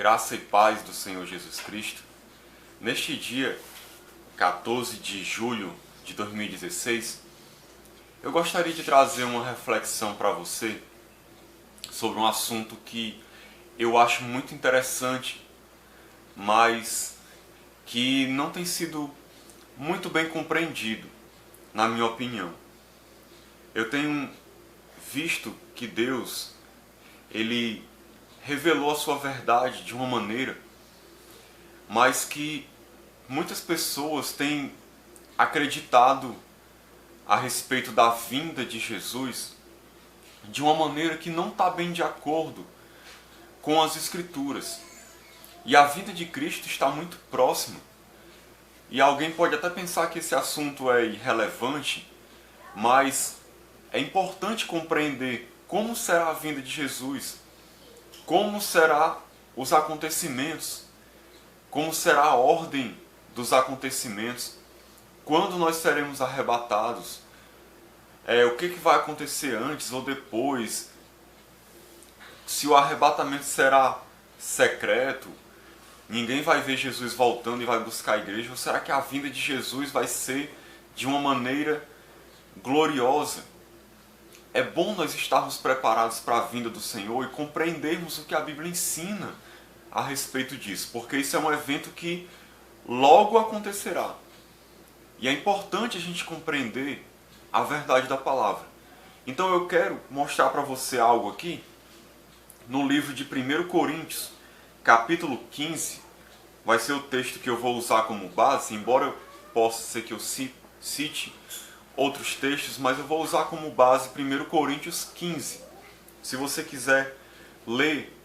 Graça e paz do Senhor Jesus Cristo. Neste dia, 14 de julho de 2016, eu gostaria de trazer uma reflexão para você sobre um assunto que eu acho muito interessante, mas que não tem sido muito bem compreendido, na minha opinião. Eu tenho visto que Deus, Ele revelou a sua verdade de uma maneira, mas que muitas pessoas têm acreditado a respeito da vinda de Jesus de uma maneira que não está bem de acordo com as Escrituras. E a vinda de Cristo está muito próxima. E alguém pode até pensar que esse assunto é irrelevante, mas é importante compreender como será a vinda de Jesus, como será os acontecimentos, como será a ordem dos acontecimentos, quando nós seremos arrebatados, o que vai acontecer antes ou depois, se o arrebatamento será secreto, ninguém vai ver Jesus voltando e vai buscar a igreja, ou será que a vinda de Jesus vai ser de uma maneira gloriosa? É bom nós estarmos preparados para a vinda do Senhor e compreendermos o que a Bíblia ensina a respeito disso, porque isso é um evento que logo acontecerá. E é importante a gente compreender a verdade da palavra. Então eu quero mostrar para você algo aqui no livro de 1 Coríntios, capítulo 15, vai ser o texto que eu vou usar como base, embora possa ser que eu cite outros textos, mas eu vou usar como base 1 Coríntios 15. Se você quiser ler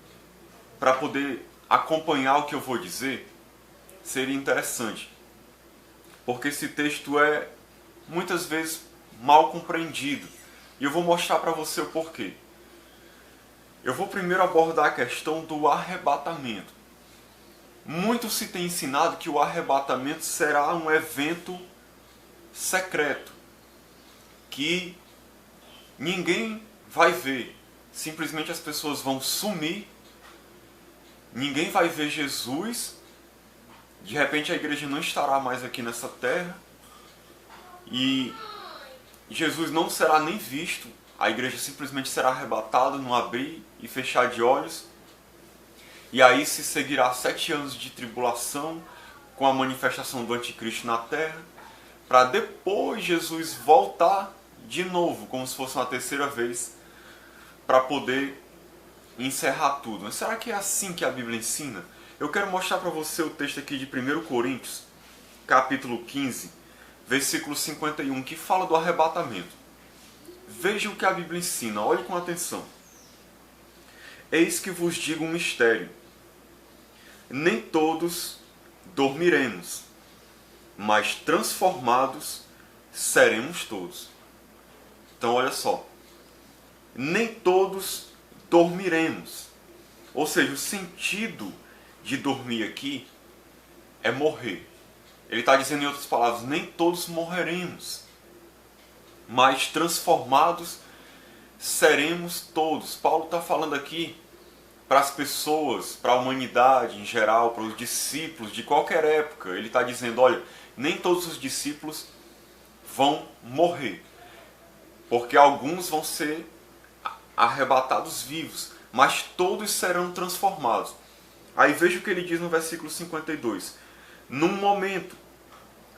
para poder acompanhar o que eu vou dizer, seria interessante. Porque esse texto é muitas vezes mal compreendido. E eu vou mostrar para você o porquê. Eu vou primeiro abordar a questão do arrebatamento. Muito se tem ensinado que o arrebatamento será um evento secreto, que ninguém vai ver. Simplesmente as pessoas vão sumir, ninguém vai ver Jesus, de repente a igreja não estará mais aqui nessa terra, e Jesus não será nem visto, a igreja simplesmente será arrebatada num abrir e fechar de olhos, e aí se seguirá 7 anos de tribulação, com a manifestação do anticristo na terra, para depois Jesus voltar de novo, como se fosse uma terceira vez, para poder encerrar tudo. Mas será que é assim que a Bíblia ensina? Eu quero mostrar para você o texto aqui de 1 Coríntios, capítulo 15, versículo 51, que fala do arrebatamento. Veja o que a Bíblia ensina, olhe com atenção. Eis que vos digo um mistério. Nem todos dormiremos, mas transformados seremos todos. Então olha só, nem todos dormiremos. Ou seja, o sentido de dormir aqui é morrer. Ele está dizendo em outras palavras, nem todos morreremos, mas transformados seremos todos. Paulo está falando aqui para as pessoas, para a humanidade em geral, para os discípulos de qualquer época. Ele está dizendo, olha, nem todos os discípulos vão morrer, porque alguns vão ser arrebatados vivos, mas todos serão transformados. Aí veja o que ele diz no versículo 52. Num momento,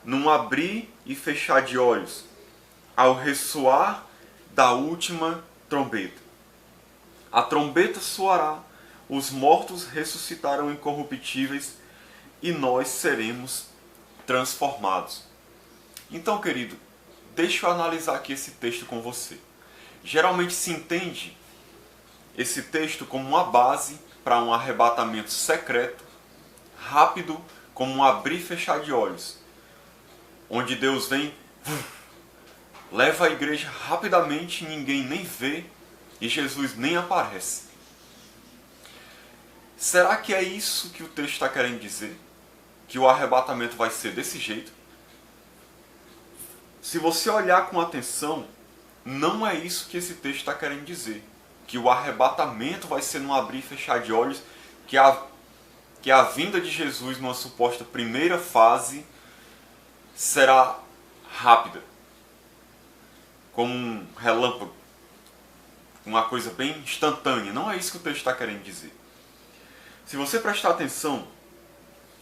num abrir e fechar de olhos, ao ressoar da última trombeta. A trombeta soará, os mortos ressuscitarão incorruptíveis e nós seremos transformados. Então, querido, deixa eu analisar aqui esse texto com você. Geralmente se entende esse texto como uma base para um arrebatamento secreto, rápido, como um abrir e fechar de olhos, onde Deus vem, leva a igreja rapidamente, ninguém nem vê e Jesus nem aparece. Será que é isso que o texto está querendo dizer? Que o arrebatamento vai ser desse jeito? Se você olhar com atenção, não é isso que esse texto está querendo dizer. Que o arrebatamento vai ser num abrir e fechar de olhos, que que a vinda de Jesus numa suposta primeira fase será rápida, como um relâmpago, uma coisa bem instantânea. Não é isso que o texto está querendo dizer. Se você prestar atenção,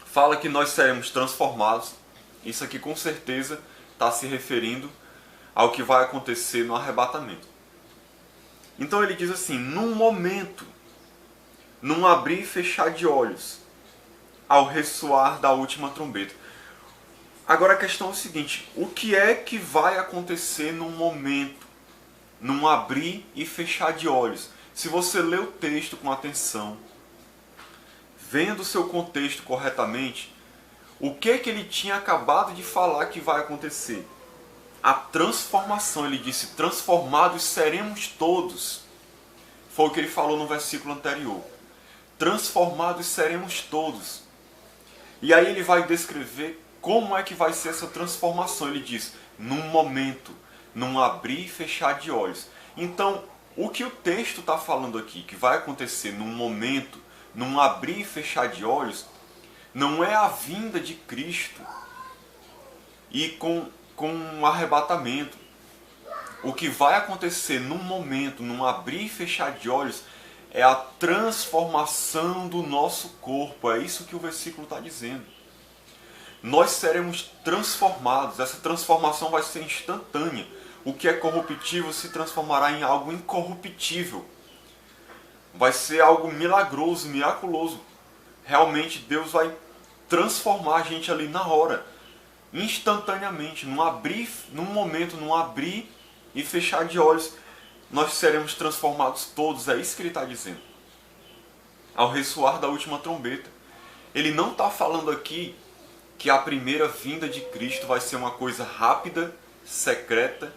fala que nós seremos transformados. Isso aqui com certeza está se referindo ao que vai acontecer no arrebatamento. Então ele diz assim: num momento, num abrir e fechar de olhos, ao ressoar da última trombeta. Agora a questão é o seguinte: o que é que vai acontecer num momento, num abrir e fechar de olhos? Se você lê o texto com atenção, vendo o seu contexto corretamente, o que é que ele tinha acabado de falar que vai acontecer? A transformação. Ele disse: transformados seremos todos. Foi o que ele falou no versículo anterior. Transformados seremos todos. E aí ele vai descrever como é que vai ser essa transformação. Ele diz: num momento, num abrir e fechar de olhos. Então, o que o texto está falando aqui, que vai acontecer num momento, num abrir e fechar de olhos, não é a vinda de Cristo e com um arrebatamento. O que vai acontecer num momento, num abrir e fechar de olhos, é a transformação do nosso corpo. É isso que o versículo está dizendo. Nós seremos transformados. Essa transformação vai ser instantânea. O que é corruptível se transformará em algo incorruptível. Vai ser algo milagroso, miraculoso. Realmente Deus vai transformar a gente ali na hora, instantaneamente, num momento, num abrir e fechar de olhos, nós seremos transformados todos. É isso que ele está dizendo. Ao ressoar da última trombeta. Ele não está falando aqui que a primeira vinda de Cristo vai ser uma coisa rápida, secreta.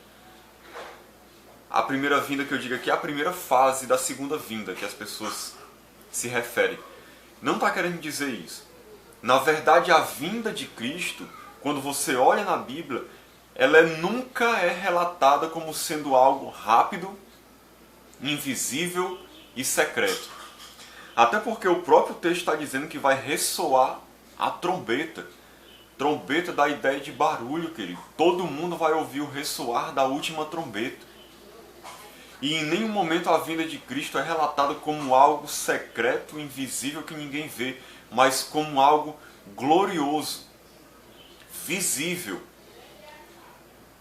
A primeira vinda que eu digo aqui é a primeira fase da segunda vinda, que as pessoas se referem. Não está querendo dizer isso. Na verdade, a vinda de Cristo, quando você olha na Bíblia, ela nunca é relatada como sendo algo rápido, invisível e secreto. Até porque o próprio texto está dizendo que vai ressoar a trombeta. Trombeta dá ideia de barulho, querido. Todo mundo vai ouvir o ressoar da última trombeta. E em nenhum momento a vinda de Cristo é relatada como algo secreto, invisível, que ninguém vê, mas como algo glorioso, visível,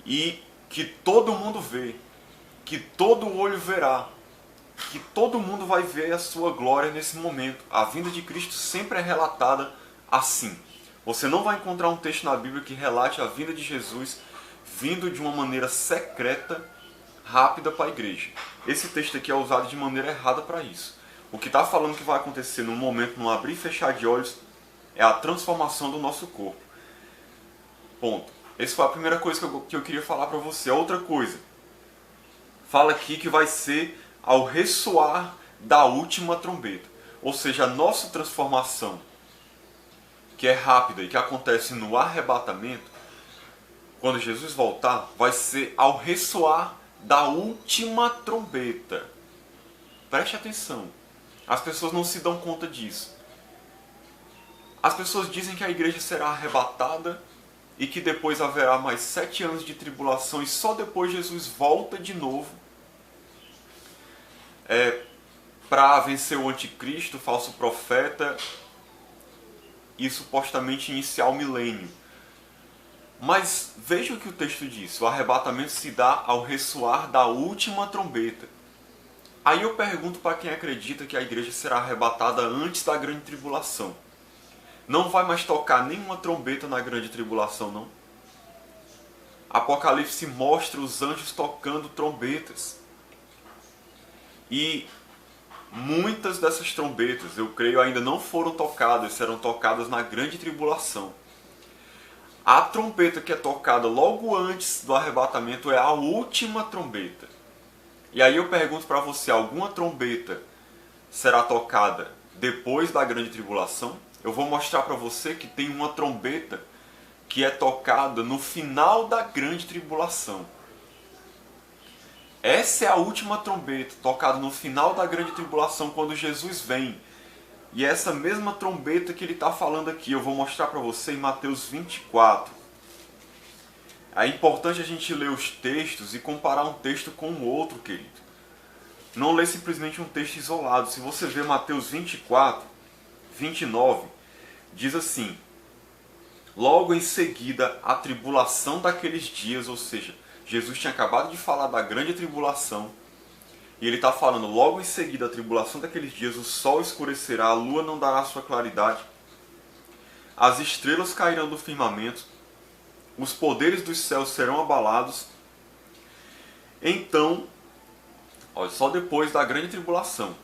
e que todo mundo vê, que todo olho verá, que todo mundo vai ver a sua glória nesse momento. A vinda de Cristo sempre é relatada assim. Você não vai encontrar um texto na Bíblia que relate a vinda de Jesus vindo de uma maneira secreta, rápida para a igreja. Esse texto aqui é usado de maneira errada para isso. O que está falando que vai acontecer num momento, num abrir e fechar de olhos, é a transformação do nosso corpo. Ponto. Essa foi a primeira coisa que eu queria falar para você. A outra coisa, fala aqui que vai ser ao ressoar da última trombeta. Ou seja, a nossa transformação, que é rápida e que acontece no arrebatamento, quando Jesus voltar, vai ser ao ressoar da última trombeta. Preste atenção. As pessoas não se dão conta disso. As pessoas dizem que a igreja será arrebatada e que depois haverá mais 7 anos de tribulação e só depois Jesus volta de novo para vencer o anticristo, o falso profeta e supostamente iniciar o milênio. Mas veja o que o texto diz: o arrebatamento se dá ao ressoar da última trombeta. Aí eu pergunto para quem acredita que a igreja será arrebatada antes da grande tribulação. Não vai mais tocar nenhuma trombeta na grande tribulação, não? Apocalipse mostra os anjos tocando trombetas. E muitas dessas trombetas, eu creio, ainda não foram tocadas, serão tocadas na grande tribulação. A trombeta que é tocada logo antes do arrebatamento é a última trombeta. E aí eu pergunto para você, alguma trombeta será tocada depois da grande tribulação? Eu vou mostrar para você que tem uma trombeta que é tocada no final da grande tribulação. Essa é a última trombeta tocada no final da grande tribulação, quando Jesus vem E é essa mesma trombeta que ele está falando aqui, eu vou mostrar para você em Mateus 24. É importante a gente ler os textos e comparar um texto com o outro, querido. Não ler simplesmente um texto isolado. Se você ver Mateus 24, 29, diz assim: logo em seguida a tribulação daqueles dias, ou seja, Jesus tinha acabado de falar da grande tribulação, e ele está falando, logo em seguida a tribulação daqueles dias, o sol escurecerá, a lua não dará sua claridade, as estrelas cairão do firmamento, os poderes dos céus serão abalados. Então, olha, só depois da grande tribulação,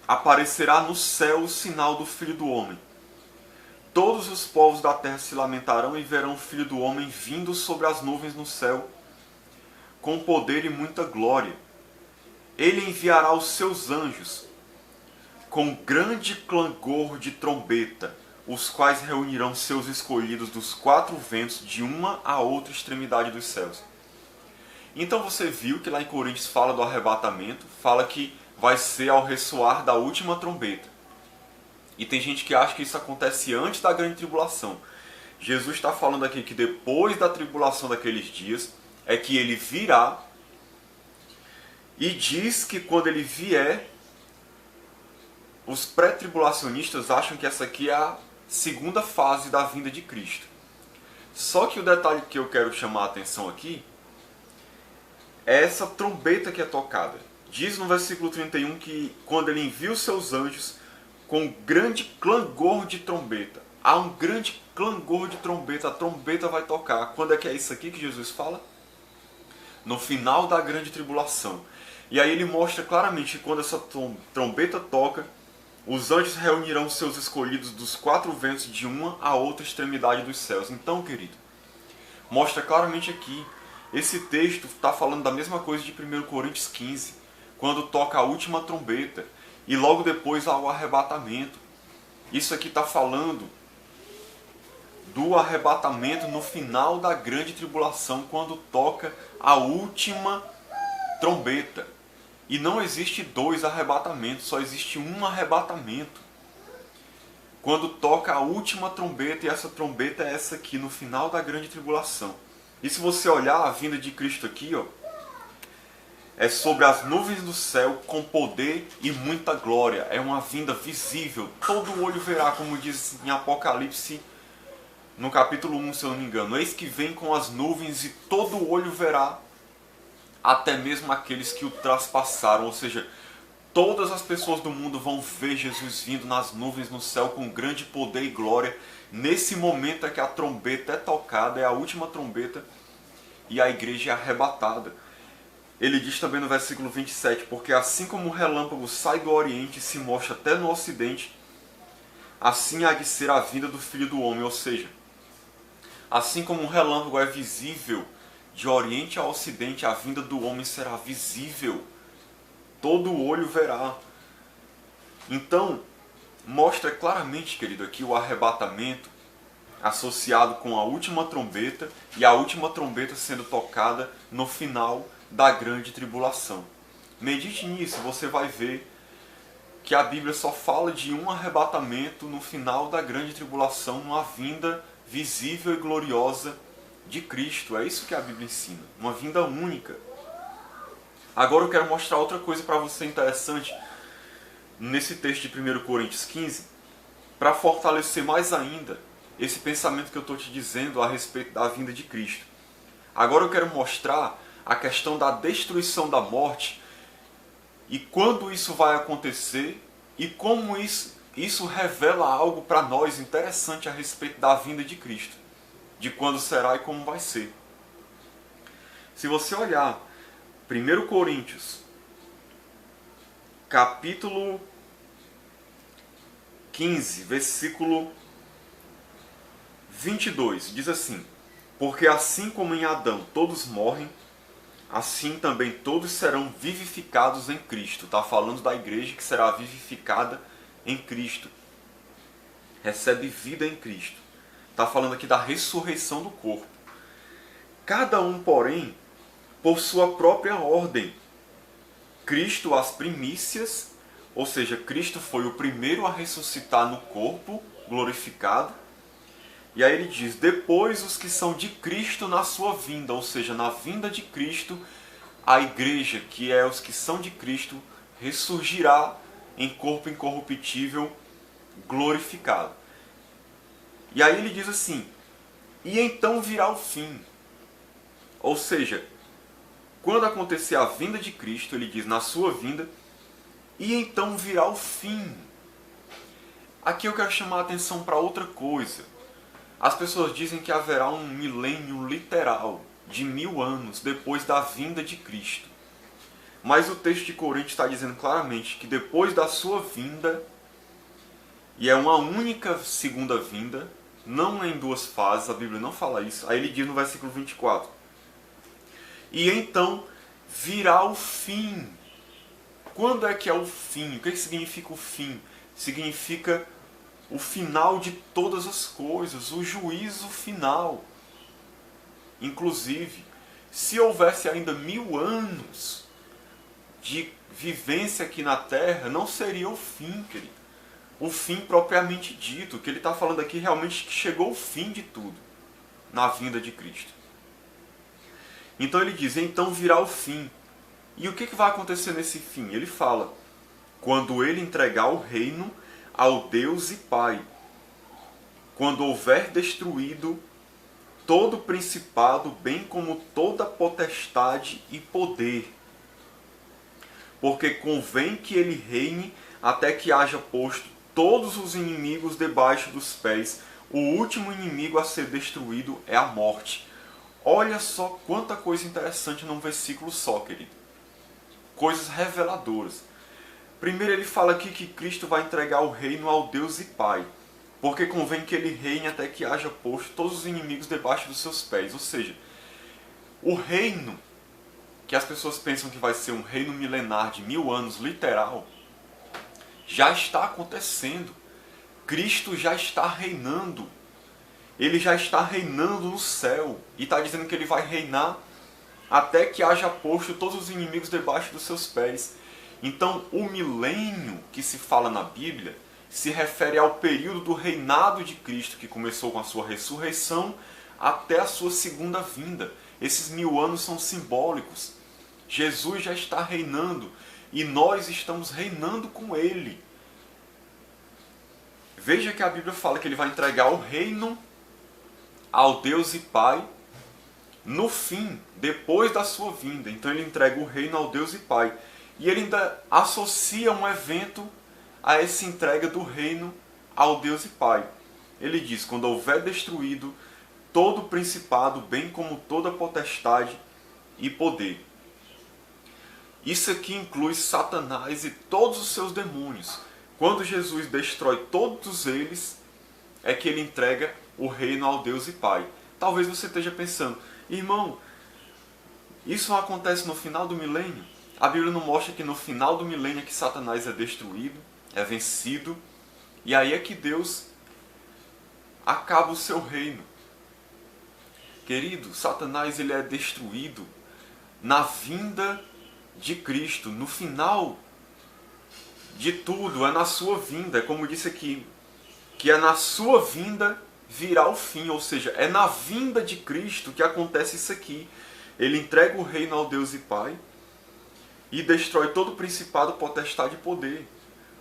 aparecerá no céu o sinal do Filho do Homem. Todos os povos da terra se lamentarão e verão o Filho do Homem vindo sobre as nuvens no céu, com poder e muita glória. Ele enviará os seus anjos, com grande clangor de trombeta, os quais reunirão seus escolhidos dos quatro ventos, de uma a outra extremidade dos céus. Então você viu que lá em Coríntios fala do arrebatamento, fala que vai ser ao ressoar da última trombeta. E tem gente que acha que isso acontece antes da grande tribulação. Jesus está falando aqui que depois da tribulação daqueles dias é que ele virá, e diz que quando ele vier, os pré-tribulacionistas acham que essa aqui é a segunda fase da vinda de Cristo. Só que o detalhe que eu quero chamar a atenção aqui é essa trombeta que é tocada. Diz no versículo 31 que quando ele envia os seus anjos com grande clangor de trombeta. Há um grande clangor de trombeta, a trombeta vai tocar. Quando é que é isso aqui que Jesus fala? No final da grande tribulação. E aí ele mostra claramente que quando essa trombeta toca, os anjos reunirão seus escolhidos dos quatro ventos, de uma a outra extremidade dos céus. Então, querido, mostra claramente aqui, esse texto está falando da mesma coisa de 1 Coríntios 15, quando toca a última trombeta, e logo depois há o arrebatamento. Isso aqui está falando do arrebatamento no final da grande tribulação, quando toca a última trombeta. E não existe dois arrebatamentos, só existe um arrebatamento. Quando toca a última trombeta, e essa trombeta é essa aqui, no final da grande tribulação. E se você olhar a vinda de Cristo aqui, ó, é sobre as nuvens do céu, com poder e muita glória. É uma vinda visível, todo olho verá, como diz em Apocalipse, no capítulo 1, se eu não me engano. Eis que vem com as nuvens e todo olho verá, até mesmo aqueles que o traspassaram. Ou seja, todas as pessoas do mundo vão ver Jesus vindo nas nuvens no céu com grande poder e glória. Nesse momento é que a trombeta é tocada, é a última trombeta, e a igreja é arrebatada. Ele diz também no versículo 27, porque assim como o relâmpago sai do oriente e se mostra até no ocidente, assim há de ser a vinda do Filho do Homem. Ou seja, assim como um relâmpago é visível de oriente a ocidente, a vinda do homem será visível. Todo olho verá. Então, mostra claramente, querido, aqui o arrebatamento associado com a última trombeta, e a última trombeta sendo tocada no final da grande tribulação. Medite nisso, você vai ver que a Bíblia só fala de um arrebatamento no final da grande tribulação, numa vinda visível e gloriosa de Cristo. É isso que a Bíblia ensina, uma vinda única. Agora eu quero mostrar outra coisa para você interessante nesse texto de 1 Coríntios 15, para fortalecer mais ainda esse pensamento que eu estou te dizendo a respeito da vinda de Cristo. Agora eu quero mostrar a questão da destruição da morte, e quando isso vai acontecer, e como isso revela algo para nós interessante a respeito da vinda de Cristo, de quando será e como vai ser. Se você olhar 1 Coríntios, capítulo 15, versículo 22, diz assim: porque assim como em Adão todos morrem, assim também todos serão vivificados em Cristo. Está falando da igreja que será vivificada em Cristo. Recebe vida em Cristo. Está falando aqui da ressurreição do corpo. Cada um, porém, por sua própria ordem. Cristo as primícias, ou seja, Cristo foi o primeiro a ressuscitar no corpo glorificado. E aí ele diz, depois os que são de Cristo na sua vinda, ou seja, na vinda de Cristo, a igreja, que é os que são de Cristo, ressurgirá em corpo incorruptível, glorificado. E aí ele diz assim, e então virá o fim. Ou seja, quando acontecer a vinda de Cristo, ele diz, na sua vinda, e então virá o fim. Aqui eu quero chamar a atenção para outra coisa. As pessoas dizem que haverá um milênio literal de 1000 anos depois da vinda de Cristo. Mas o texto de Coríntios está dizendo claramente que depois da sua vinda, e é uma única segunda vinda, não em duas fases, a Bíblia não fala isso. Aí ele diz no versículo 24, e então virá o fim. Quando é que é o fim? O que significa o fim? Significa o final de todas as coisas, o juízo final. Inclusive, se houvesse ainda 1000 anos de vivência aqui na Terra, não seria o fim, querido. O fim propriamente dito. O que ele está falando aqui realmente que chegou o fim de tudo na vinda de Cristo. Então ele diz, então virá o fim. E o que vai acontecer nesse fim? Ele fala, quando ele entregar o reino ao Deus e Pai, quando houver destruído todo principado, bem como toda potestade e poder. Porque convém que ele reine até que haja posto todos os inimigos debaixo dos pés. O último inimigo a ser destruído é a morte. Olha só quanta coisa interessante num versículo só, querido. Coisas reveladoras. Primeiro ele fala aqui que Cristo vai entregar o reino ao Deus e Pai, porque convém que ele reine até que haja posto todos os inimigos debaixo dos seus pés. Ou seja, o reino, que as pessoas pensam que vai ser um reino milenar de 1000 anos, literal, já está acontecendo. Cristo já está reinando. Ele já está reinando no céu. E está dizendo que ele vai reinar até que haja posto todos os inimigos debaixo dos seus pés. Então, o milênio que se fala na Bíblia se refere ao período do reinado de Cristo, que começou com a sua ressurreição até a sua segunda vinda. Esses 1000 anos são simbólicos. Jesus já está reinando e nós estamos reinando com Ele. Veja que a Bíblia fala que Ele vai entregar o reino ao Deus e Pai no fim, depois da sua vinda. Então Ele entrega o reino ao Deus e Pai. E Ele ainda associa um evento a essa entrega do reino ao Deus e Pai. Ele diz, quando houver destruído todo o principado, bem como toda potestade e poder. Isso aqui inclui Satanás e todos os seus demônios. Quando Jesus destrói todos eles, é que ele entrega o reino ao Deus e Pai. Talvez você esteja pensando, irmão, isso não acontece no final do milênio? A Bíblia não mostra que no final do milênio é que Satanás é destruído, é vencido, e aí é que Deus acaba o seu reino. Querido, Satanás ele é destruído na vinda de Cristo, no final de tudo, é na sua vinda. É como disse aqui, que é na sua vinda virá o fim, ou seja, é na vinda de Cristo que acontece isso aqui. Ele entrega o reino ao Deus e Pai e destrói todo o principado, potestade e poder.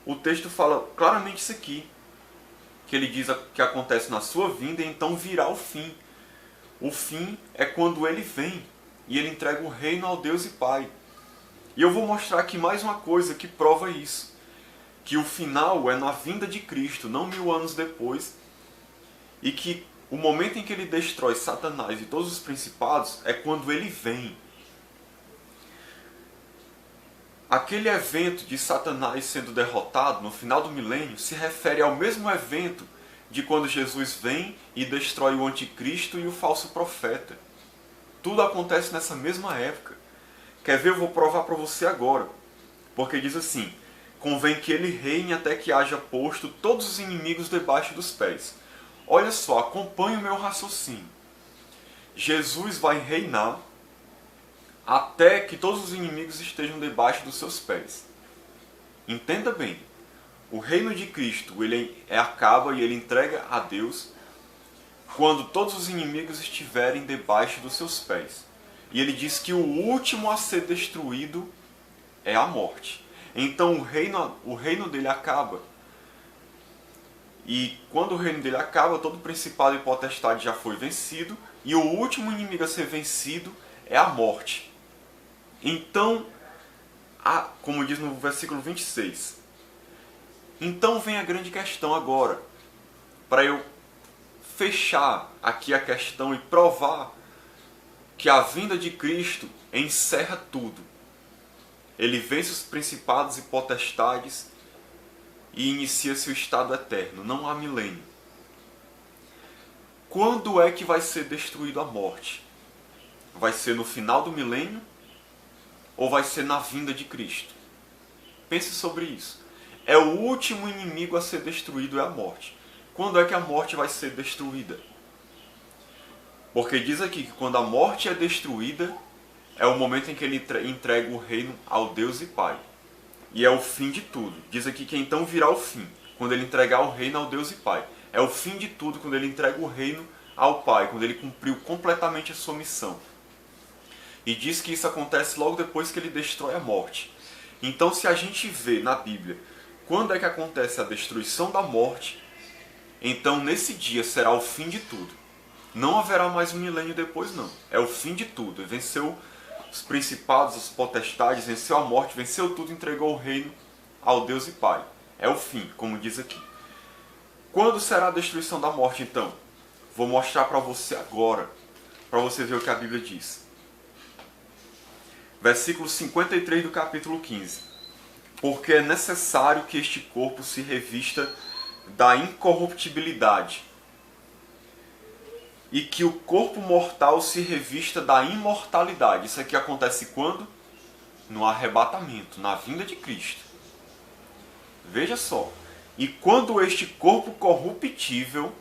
O texto fala claramente isso aqui, que ele diz que acontece na sua vinda e então virá o fim. O fim é quando ele vem e ele entrega o reino ao Deus e Pai. E eu vou mostrar aqui mais uma coisa que prova isso. Que o final é na vinda de Cristo, não 1000 anos depois. E que o momento em que ele destrói Satanás e todos os principados é quando ele vem. Aquele evento de Satanás sendo derrotado no final do milênio se refere ao mesmo evento de quando Jesus vem e destrói o anticristo e o falso profeta. Tudo acontece nessa mesma época. Quer ver? Eu vou provar para você agora. Porque diz assim, convém que ele reine até que haja posto todos os inimigos debaixo dos pés. Olha só, acompanhe o meu raciocínio. Jesus vai reinar até que todos os inimigos estejam debaixo dos seus pés. Entenda bem, o reino de Cristo ele acaba e ele entrega a Deus quando todos os inimigos estiverem debaixo dos seus pés. E ele diz que o último a ser destruído é a morte. Então o reino dele acaba. E quando o reino dele acaba, todo principado e potestade já foi vencido. E o último inimigo a ser vencido é a morte. Então, como diz no versículo 26. Então vem a grande questão agora. Para eu fechar aqui a questão e provar que a vinda de Cristo encerra tudo. Ele vence os principados e potestades e inicia seu estado eterno. Não há milênio. Quando é que vai ser destruída a morte? Vai ser no final do milênio ou vai ser na vinda de Cristo? Pense sobre isso. É o último inimigo a ser destruído, é a morte. Quando é que a morte vai ser destruída? Porque diz aqui que quando a morte é destruída, é o momento em que ele entrega o reino ao Deus e Pai. E é o fim de tudo. Diz aqui que então virá o fim, quando ele entregar o reino ao Deus e Pai. É o fim de tudo quando ele entrega o reino ao Pai, quando ele cumpriu completamente a sua missão. E diz que isso acontece logo depois que ele destrói a morte. Então, se a gente vê na Bíblia quando é que acontece a destruição da morte, então nesse dia será o fim de tudo. Não haverá mais um milênio depois, não. É o fim de tudo. Ele venceu os principados, as potestades, venceu a morte, venceu tudo, entregou o reino ao Deus e Pai. É o fim, como diz aqui. Quando será a destruição da morte, então? Vou mostrar para você agora, para você ver o que a Bíblia diz. Versículo 53 do capítulo 15. Porque é necessário que este corpo se revista da incorruptibilidade e que o corpo mortal se revista da imortalidade. Isso aqui acontece quando? No arrebatamento, na vinda de Cristo. Veja só. E quando este corpo corruptível,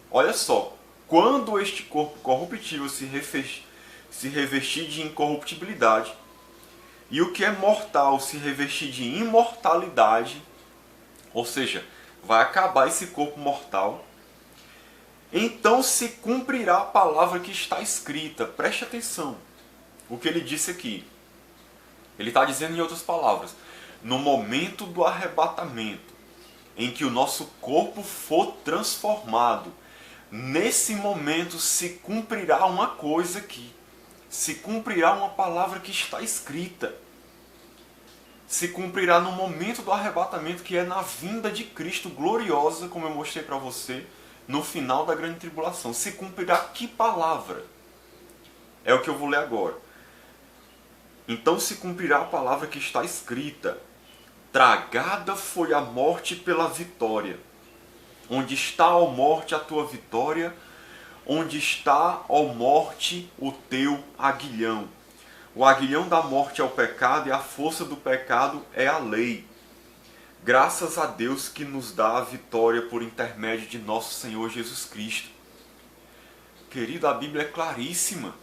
olha só, quando este corpo corruptível se revestir de incorruptibilidade e o que é mortal se revestir de imortalidade, ou seja, vai acabar esse corpo mortal, então se cumprirá a palavra que está escrita. Preste atenção. O que ele disse aqui. Ele está dizendo em outras palavras. No momento do arrebatamento, em que o nosso corpo for transformado, nesse momento se cumprirá uma coisa aqui. Se cumprirá uma palavra que está escrita. Se cumprirá no momento do arrebatamento, que é na vinda de Cristo gloriosa, como eu mostrei para você, no final da grande tribulação. Se cumprirá que palavra? É o que eu vou ler agora. Então se cumprirá a palavra que está escrita. Tragada foi a morte pela vitória. Onde está, ó morte, a tua vitória? Onde está, ó morte, o teu aguilhão? O aguilhão da morte é o pecado e a força do pecado é a lei. Graças a Deus que nos dá a vitória por intermédio de nosso Senhor Jesus Cristo. Querido, a Bíblia é claríssima.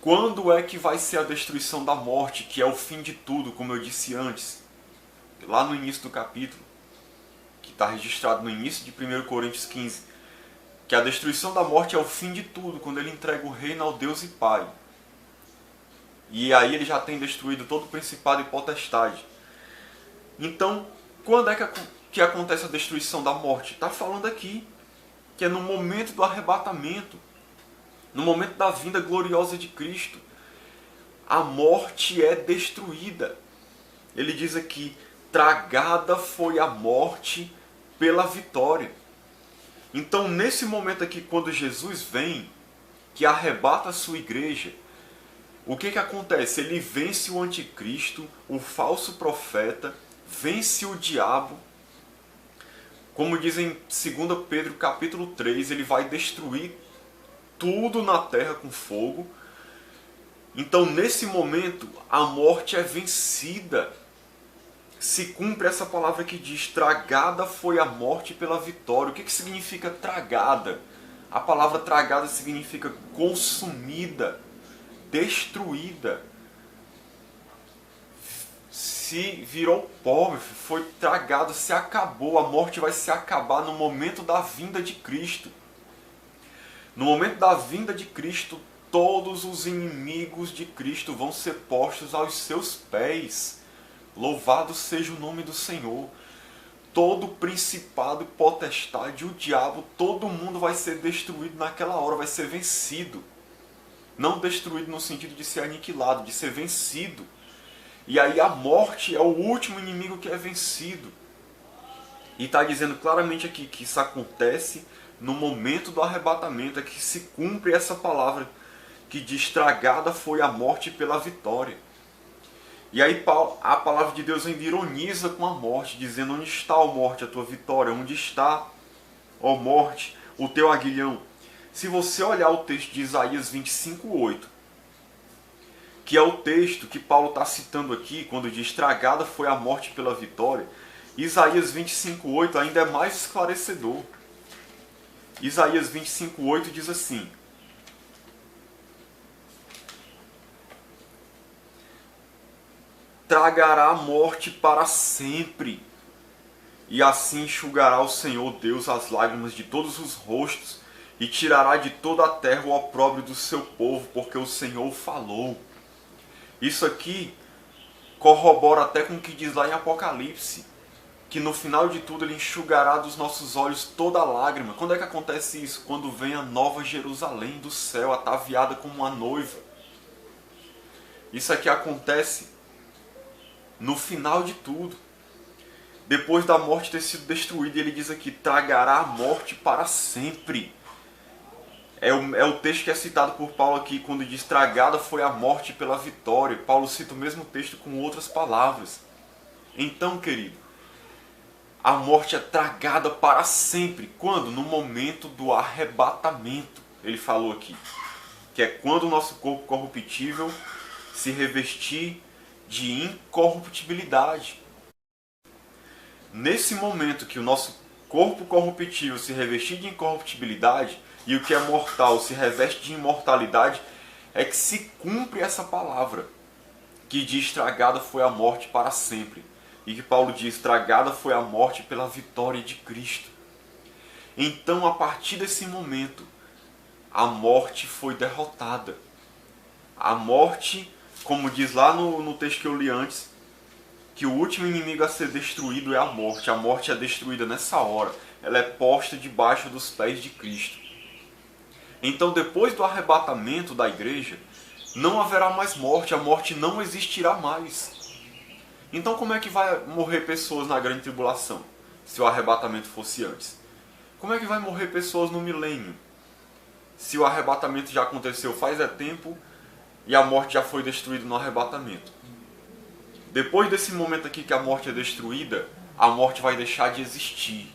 Quando é que vai ser a destruição da morte, que é o fim de tudo, como eu disse antes, lá no início do capítulo, que está registrado no início de 1 Coríntios 15, que a destruição da morte é o fim de tudo, quando ele entrega o reino ao Deus e Pai. E aí ele já tem destruído todo o principado e potestade. Então, quando é que acontece a destruição da morte? Está falando aqui, que é no momento do arrebatamento, no momento da vinda gloriosa de Cristo. A morte é destruída. Ele diz aqui, tragada foi a morte pela vitória. Então, nesse momento aqui, quando Jesus vem, que arrebata a sua igreja, o que acontece? Ele vence o anticristo, o falso profeta, vence o diabo. Como diz em 2 Pedro capítulo 3, ele vai destruir tudo na terra com fogo. Então, nesse momento, a morte é vencida. Se cumpre essa palavra que diz, tragada foi a morte pela vitória. O que significa tragada? A palavra tragada significa consumida, destruída. se virou pó, foi tragado, se acabou. A morte vai se acabar no momento da vinda de Cristo. No momento da vinda de Cristo, todos os inimigos de Cristo vão ser postos aos seus pés. Louvado seja o nome do Senhor. Todo principado e potestade, o diabo, todo mundo vai ser destruído naquela hora, vai ser vencido. Não destruído no sentido de ser aniquilado, de ser vencido. E aí a morte é o último inimigo que é vencido. E está dizendo claramente aqui que isso acontece no momento do arrebatamento, é que se cumpre essa palavra que diz: tragada foi a morte pela vitória. E aí a palavra de Deus ainda ironiza com a morte, dizendo: onde está, ó morte, a tua vitória? Onde está, ó morte, o teu aguilhão? Se você olhar o texto de Isaías 25:8, que é o texto que Paulo está citando aqui, quando diz: tragada foi a morte pela vitória, Isaías 25:8 ainda é mais esclarecedor. Isaías 25:8 diz assim: tragará a morte para sempre, e assim enxugará o Senhor Deus as lágrimas de todos os rostos, e tirará de toda a terra o opróbrio do seu povo, porque o Senhor falou. Isso aqui corrobora até com o que diz lá em Apocalipse, que no final de tudo ele enxugará dos nossos olhos toda lágrima. Quando é que acontece isso? Quando vem a nova Jerusalém do céu, ataviada como uma noiva. Isso aqui acontece no final de tudo. Depois da morte ter sido destruída, ele diz aqui: tragará a morte para sempre. É o texto que é citado por Paulo aqui, quando diz: tragada foi a morte pela vitória. Paulo cita o mesmo texto com outras palavras. Então, querido, a morte é tragada para sempre. Quando? No momento do arrebatamento. Ele falou aqui, que é quando o nosso corpo corruptível se revestir de incorruptibilidade. Nesse momento que o nosso corpo corruptível se revestir de incorruptibilidade e o que é mortal se reveste de imortalidade, é que se cumpre essa palavra que diz: tragada foi a morte para sempre. E que Paulo diz: tragada foi a morte pela vitória de Cristo. Então, a partir desse momento, a morte foi derrotada. A morte, como diz lá no texto que eu li antes, que o último inimigo a ser destruído é a morte. A morte é destruída nessa hora. Ela é posta debaixo dos pés de Cristo. Então, depois do arrebatamento da igreja, não haverá mais morte. A morte não existirá mais. Então, como é que vai morrer pessoas na grande tribulação, se o arrebatamento fosse antes? Como é que vai morrer pessoas no milênio, se o arrebatamento já aconteceu faz tempo e a morte já foi destruída no arrebatamento? Depois desse momento aqui que a morte é destruída, a morte vai deixar de existir.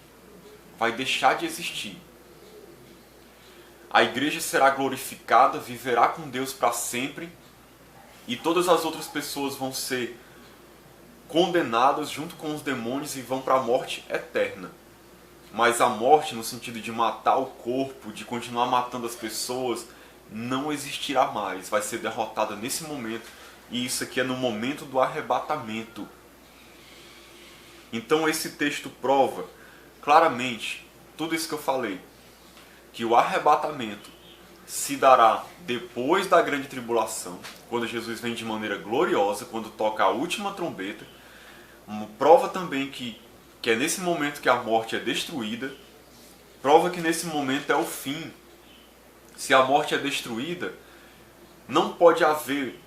Vai deixar de existir. A igreja será glorificada, viverá com Deus para sempre, e todas as outras pessoas vão ser condenadas junto com os demônios e vão para a morte eterna. Mas a morte, no sentido de matar o corpo, de continuar matando as pessoas, não existirá mais. Vai ser derrotada nesse momento. E isso aqui é no momento do arrebatamento. Então esse texto prova claramente tudo isso que eu falei. Que o arrebatamento se dará depois da grande tribulação, quando Jesus vem de maneira gloriosa, quando toca a última trombeta. Prova também que é nesse momento que a morte é destruída. Prova que nesse momento é o fim. Se a morte é destruída, não pode haver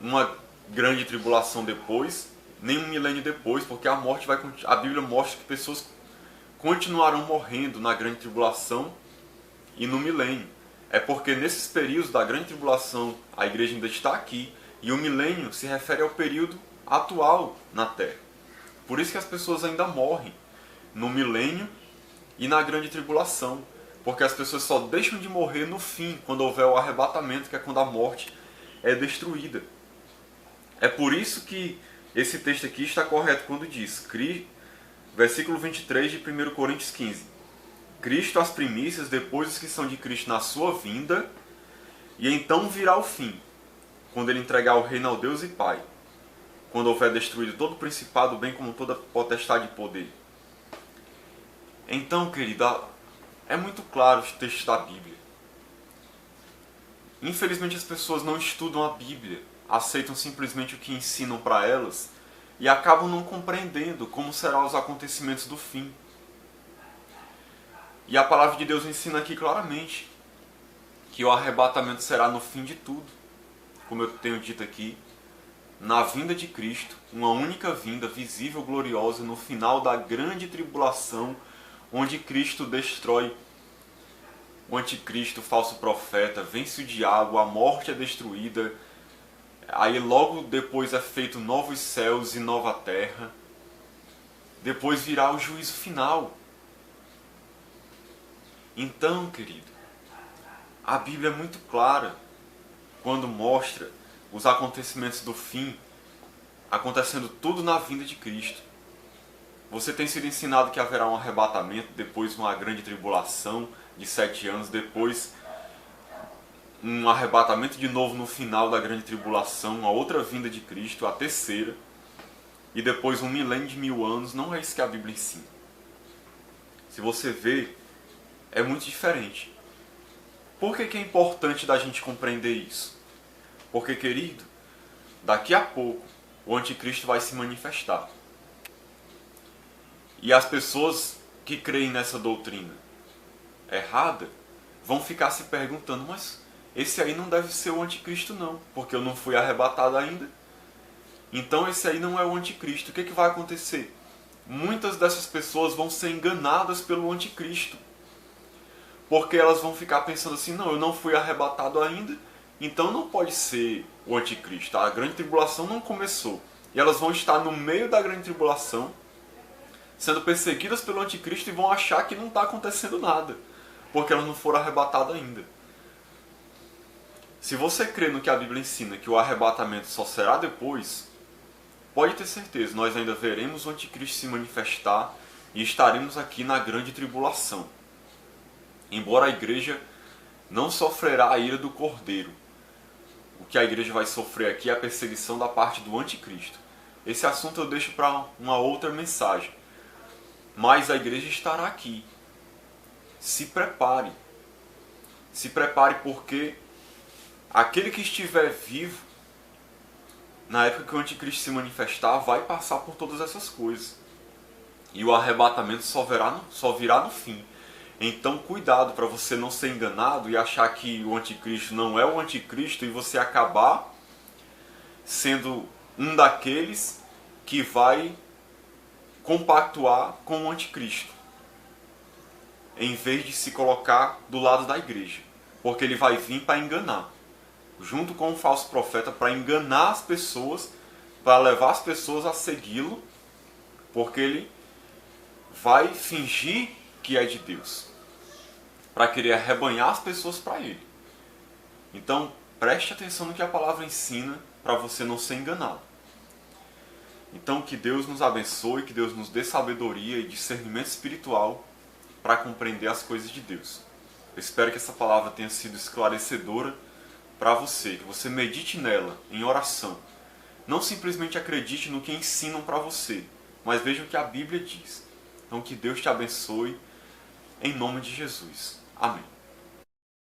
uma grande tribulação depois, nem um milênio depois, porque a morte vai, a Bíblia mostra que pessoas continuarão morrendo na grande tribulação e no milênio. É porque nesses períodos da grande tribulação a igreja ainda está aqui, e o milênio se refere ao período atual na Terra. Por isso que as pessoas ainda morrem no milênio e na grande tribulação, porque as pessoas só deixam de morrer no fim, quando houver o arrebatamento, que é quando a morte é destruída. É por isso que esse texto aqui está correto quando diz, versículo 23 de 1 Coríntios 15, Cristo as primícias, depois os que são de Cristo na sua vinda, e então virá o fim, quando ele entregar o reino ao Deus e Pai. quando houver destruído todo o principado, bem como toda potestade de poder. Então, querida, é muito claro os textos da Bíblia. Infelizmente as pessoas não estudam a Bíblia, aceitam simplesmente o que ensinam para elas e acabam não compreendendo como serão os acontecimentos do fim. E a palavra de Deus ensina aqui claramente que o arrebatamento será no fim de tudo, como eu tenho dito aqui, na vinda de Cristo, uma única vinda visível, gloriosa, no final da grande tribulação, onde Cristo destrói o anticristo, o falso profeta, vence o diabo, a morte é destruída, aí logo depois é feito novos céus e nova terra, depois virá o juízo final. Então, querido, a Bíblia é muito clara quando mostra os acontecimentos do fim acontecendo tudo na vinda de Cristo. Você tem sido ensinado que haverá um arrebatamento, depois uma grande tribulação de 7 anos, depois um arrebatamento de novo no final da grande tribulação, uma outra vinda de Cristo, a terceira, e depois 1 milênio de 1000 anos. Não é isso que a Bíblia ensina. Se você vê, é muito diferente. Por que é importante da gente compreender isso? Porque, querido, daqui a pouco o anticristo vai se manifestar. E as pessoas que creem nessa doutrina errada vão ficar se perguntando, mas esse aí não deve ser o anticristo não, porque eu não fui arrebatado ainda. Então esse aí não é o anticristo. O que vai acontecer? Muitas dessas pessoas vão ser enganadas pelo anticristo, porque elas vão ficar pensando assim, não, eu não fui arrebatado ainda, então não pode ser o anticristo. A grande tribulação não começou. E elas vão estar no meio da grande tribulação, sendo perseguidas pelo anticristo, e vão achar que não está acontecendo nada, porque elas não foram arrebatadas ainda. Se você crê no que a Bíblia ensina, que o arrebatamento só será depois, pode ter certeza, nós ainda veremos o anticristo se manifestar e estaremos aqui na grande tribulação. Embora a igreja não sofrerá a ira do Cordeiro, o que a igreja vai sofrer aqui é a perseguição da parte do anticristo. Esse assunto eu deixo para uma outra mensagem. Mas a igreja estará aqui. Se prepare. Se prepare, porque aquele que estiver vivo, na época que o anticristo se manifestar, vai passar por todas essas coisas. E o arrebatamento só virá no fim. Então cuidado para você não ser enganado e achar que o anticristo não é o anticristo e você acabar sendo um daqueles que vai compactuar com o anticristo, em vez de se colocar do lado da igreja, porque ele vai vir para enganar, junto com o falso profeta, para enganar as pessoas, para levar as pessoas a segui-lo, porque ele vai fingir que é de Deus, para querer arrebanhar as pessoas para ele. Então preste atenção no que a palavra ensina, para você não ser enganado. Então que Deus nos abençoe, que Deus nos dê sabedoria e discernimento espiritual para compreender as coisas de Deus. Eu espero que essa palavra tenha sido esclarecedora para você, que você medite nela em oração. Não simplesmente acredite no que ensinam para você, mas veja o que a Bíblia diz. Então que Deus te abençoe, em nome de Jesus. Amém.